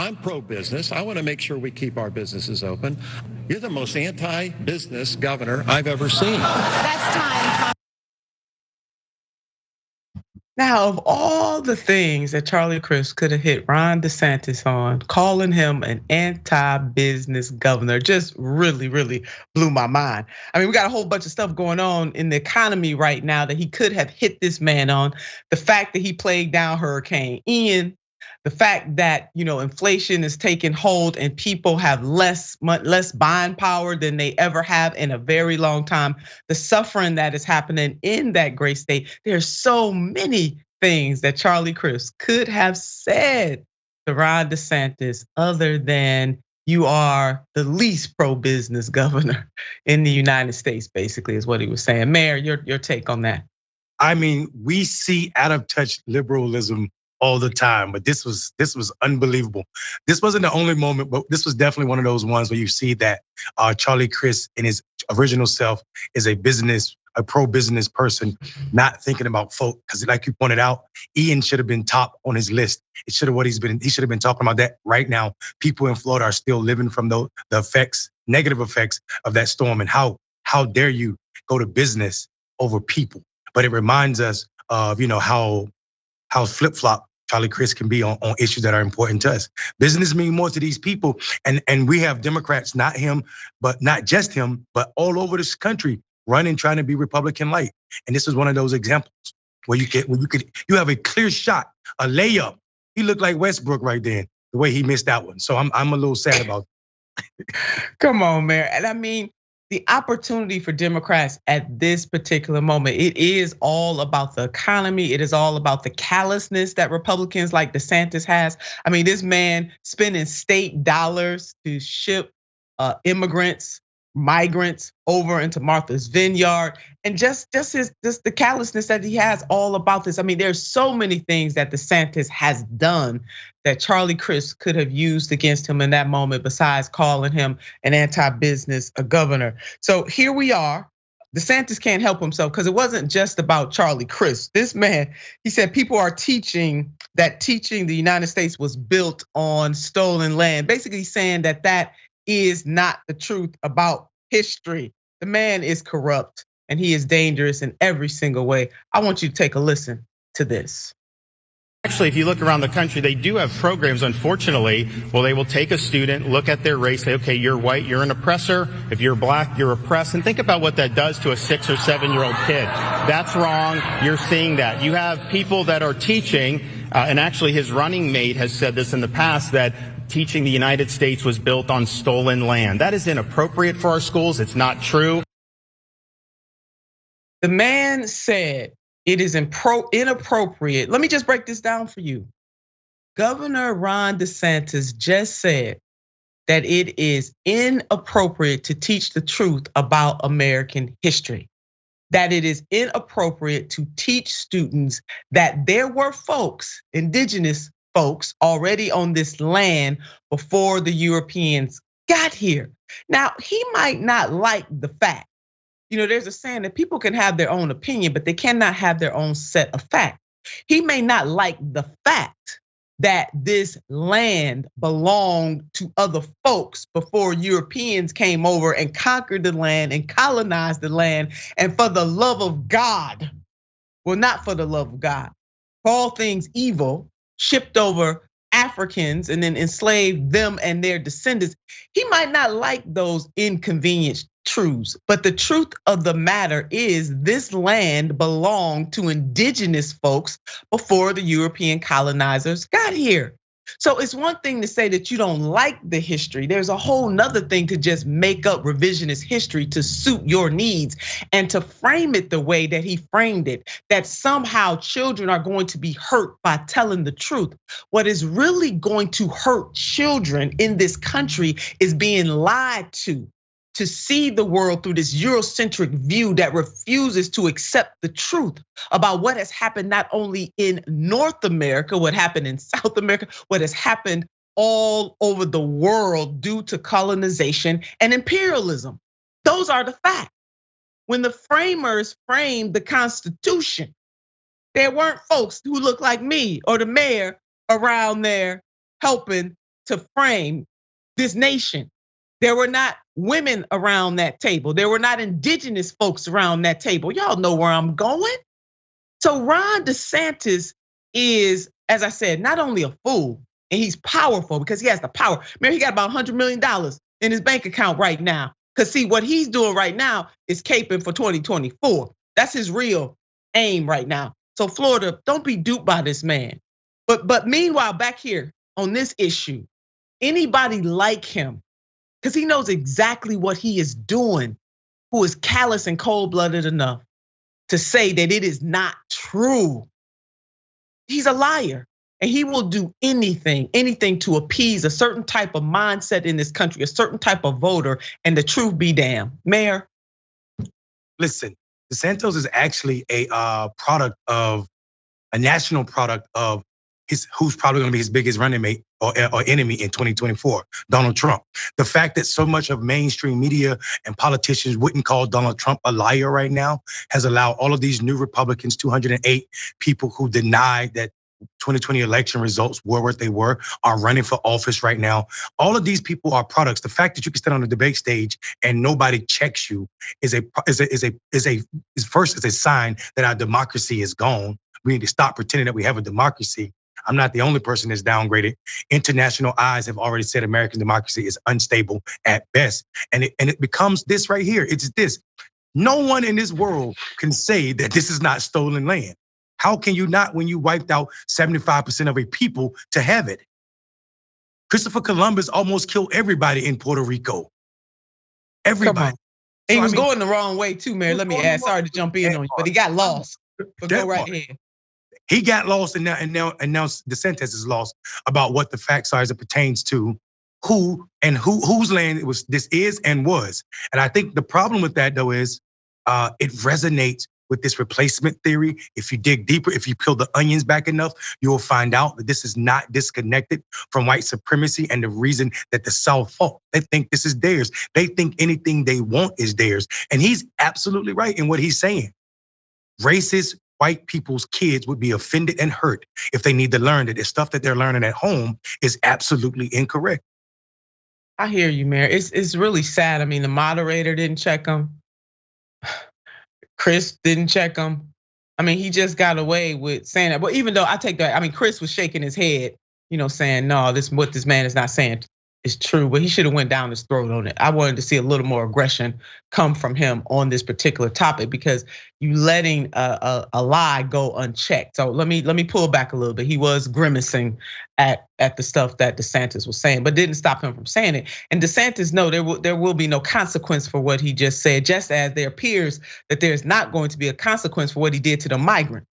I'm pro-business. I want to make sure we keep our businesses open. You're the most anti-business governor I've ever seen. That's time. Now, of all the things that Charlie Crist could have hit Ron DeSantis on, calling him an anti-business governor just really, really blew my mind. I mean, we got a whole bunch of stuff going on in the economy right now that he could have hit this man on. The fact that he played down Hurricane Ian, the fact that inflation is taking hold and people have less buying power than they ever have in a very long time. The suffering that is happening in that great state. There's so many things that Charlie Crist could have said to Ron DeSantis other than you are the least pro-business governor in the United States, basically is what he was saying. Mayor, your take on that. I mean, we see out of touch liberalism all the time, but this was unbelievable. This wasn't the only moment, but this was definitely one of those ones where you see that Charlie Crist in his original self is a pro-business person, not thinking about folk. Because like you pointed out, Ian should have been top on his list. He should have been talking about that right now. People in Florida are still living from the effects, negative effects of that storm. And how dare you go to business over people? But it reminds us of how flip-flop Charlie Crist can be on issues that are important to us. Business means more to these people, and we have Democrats, not just him, but all over this country running, trying to be Republican light. And this is one of those examples where you have a clear shot, a layup. He looked like Westbrook right then, the way he missed that one. So I'm a little sad about that. Come on, Mayor. And I mean, the opportunity for Democrats at this particular moment, it is all about the economy. It is all about the callousness that Republicans like DeSantis has. I mean, this man spending state dollars to ship immigrants, migrants over into Martha's Vineyard, and just the callousness that he has all about this. I mean, there's so many things that DeSantis has done that Charlie Crist could have used against him in that moment, besides calling him an anti-business governor. So here we are. DeSantis can't help himself because it wasn't just about Charlie Crist. This man, he said people are teaching the United States was built on stolen land, basically saying that is not the truth about history. The man is corrupt and he is dangerous in every single way. I want you to take a listen to this. Actually, if you look around the country, they do have programs, unfortunately, well, they will take a student, look at their race, say, okay, you're white, you're an oppressor. If you're black, you're oppressed. And think about what that does to a 6 or 7-year-old kid. That's wrong. You're seeing that. You have people that are teaching, and actually his running mate has said this in the past, that teaching the United States was built on stolen land. That is inappropriate for our schools. It's not true. The man said it is inappropriate. Let me just break this down for you. Governor Ron DeSantis just said that it is inappropriate to teach the truth about American history. That it is inappropriate to teach students that there were folks, indigenous folks, already on this land before the Europeans got here. Now, he might not like the fact. There's a saying that people can have their own opinion, but they cannot have their own set of facts. He may not like the fact that this land belonged to other folks before Europeans came over and conquered the land and colonized the land. And for the love of God, well, not for the love of God, for all things evil, shipped over Africans and then enslaved them and their descendants. He might not like those inconvenient truths, but the truth of the matter is this land belonged to indigenous folks before the European colonizers got here. So it's one thing to say that you don't like the history. There's a whole nother thing to just make up revisionist history to suit your needs and to frame it the way that he framed it, that somehow children are going to be hurt by telling the truth. What is really going to hurt children in this country is being lied to see the world through this Eurocentric view that refuses to accept the truth about what has happened not only in North America, what happened in South America, what has happened all over the world due to colonization and imperialism. Those are the facts. When the framers framed the Constitution, there weren't folks who look like me or the mayor around there helping to frame this nation. There were not women around that table. There were not indigenous folks around that table. Y'all know where I'm going. So Ron DeSantis is, as I said, not only a fool, and he's powerful because he has the power. Man, he got about $100 million in his bank account right now. Because see, what he's doing right now is caping for 2024. That's his real aim right now. So Florida, don't be duped by this man. But meanwhile, back here on this issue, anybody like him, because he knows exactly what he is doing, who is callous and cold-blooded enough to say that it is not true. He's a liar, and he will do anything to appease a certain type of mindset in this country, a certain type of voter, and the truth be damned. Mayor? Listen, DeSantis is actually a national product of who's probably gonna be his biggest running mate or enemy in 2024, Donald Trump. The fact that so much of mainstream media and politicians wouldn't call Donald Trump a liar right now has allowed all of these new Republicans, 208 people who denied that 2020 election results were what they were, are running for office right now. All of these people are products. The fact that you can stand on the debate stage and nobody checks you is a sign that our democracy is gone. We need to stop pretending that we have a democracy. I'm not the only person that's downgraded. International eyes have already said American democracy is unstable at best. And it becomes this right here. It's this. No one in this world can say that this is not stolen land. How can you not when you wiped out 75% of a people to have it? Christopher Columbus almost killed everybody in Puerto Rico. Everybody. He was going the wrong way too, Mayor. Let me add, sorry to jump in on you, but he got lost. But go right ahead. He got lost, and now DeSantis is lost about what the facts are as it pertains to whose land this is and was. And I think the problem with that though is it resonates with this replacement theory. If you dig deeper, if you peel the onions back enough, you will find out that this is not disconnected from white supremacy and the reason that the South fought. They think this is theirs. They think anything they want is theirs. And he's absolutely right in what he's saying. Racist white people's kids would be offended and hurt if they need to learn that the stuff that they're learning at home is absolutely incorrect. I hear you, Mayor. It's really sad. I mean, the moderator didn't check him. Crist didn't check him. I mean, he just got away with saying that. But even though I take that, I mean, Crist was shaking his head, saying, no, what this man is not saying is true, but he should have went down his throat on it. I wanted to see a little more aggression come from him on this particular topic because you letting a lie go unchecked. So let me pull back a little bit. He was grimacing at the stuff that DeSantis was saying, but didn't stop him from saying it. And DeSantis, no, there will be no consequence for what he just said, just as there appears that there's not going to be a consequence for what he did to the migrant,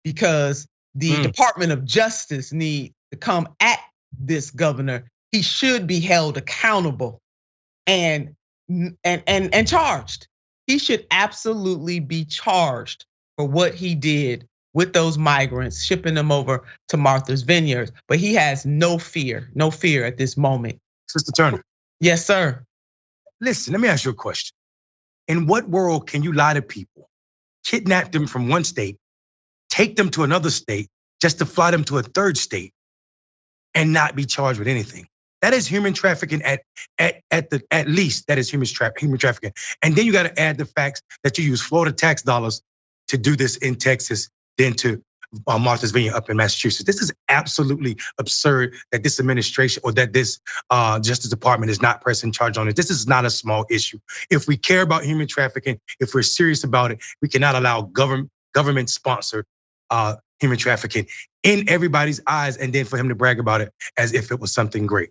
because the Department of Justice need to come at this governor. He should be held accountable and charged. He should absolutely be charged for what he did with those migrants, shipping them over to Martha's Vineyard. But he has no fear at this moment. Sister Turner. Yes, sir. Listen, let me ask you a question. In what world can you lie to people, kidnap them from one state, take them to another state just to fly them to a third state and not be charged with anything? That is human trafficking at least. That is human trafficking. And then you got to add the facts that you use Florida tax dollars to do this in Texas, then to Martha's Vineyard up in Massachusetts. This is absolutely absurd that this administration or that this Justice Department is not pressing charge on it. This is not a small issue. If we care about human trafficking, if we're serious about it, we cannot allow government-sponsored human trafficking in everybody's eyes and then for him to brag about it as if it was something great.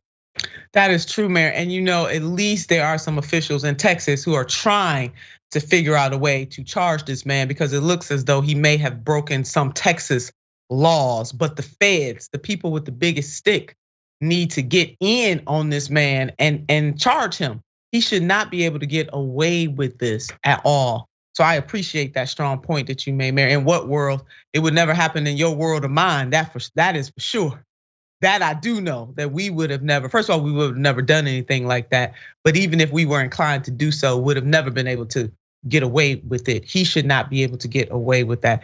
That is true, Mayor. And at least there are some officials in Texas who are trying to figure out a way to charge this man because it looks as though he may have broken some Texas laws. But the feds, the people with the biggest stick, need to get in on this man and charge him. He should not be able to get away with this at all. So I appreciate that strong point that you made, Mayor. In what world? It would never happen in your world or mine. That is for sure. That I do know that we would have never, first of all, we would have never done anything like that. But even if we were inclined to do so, would have never been able to get away with it. He should not be able to get away with that.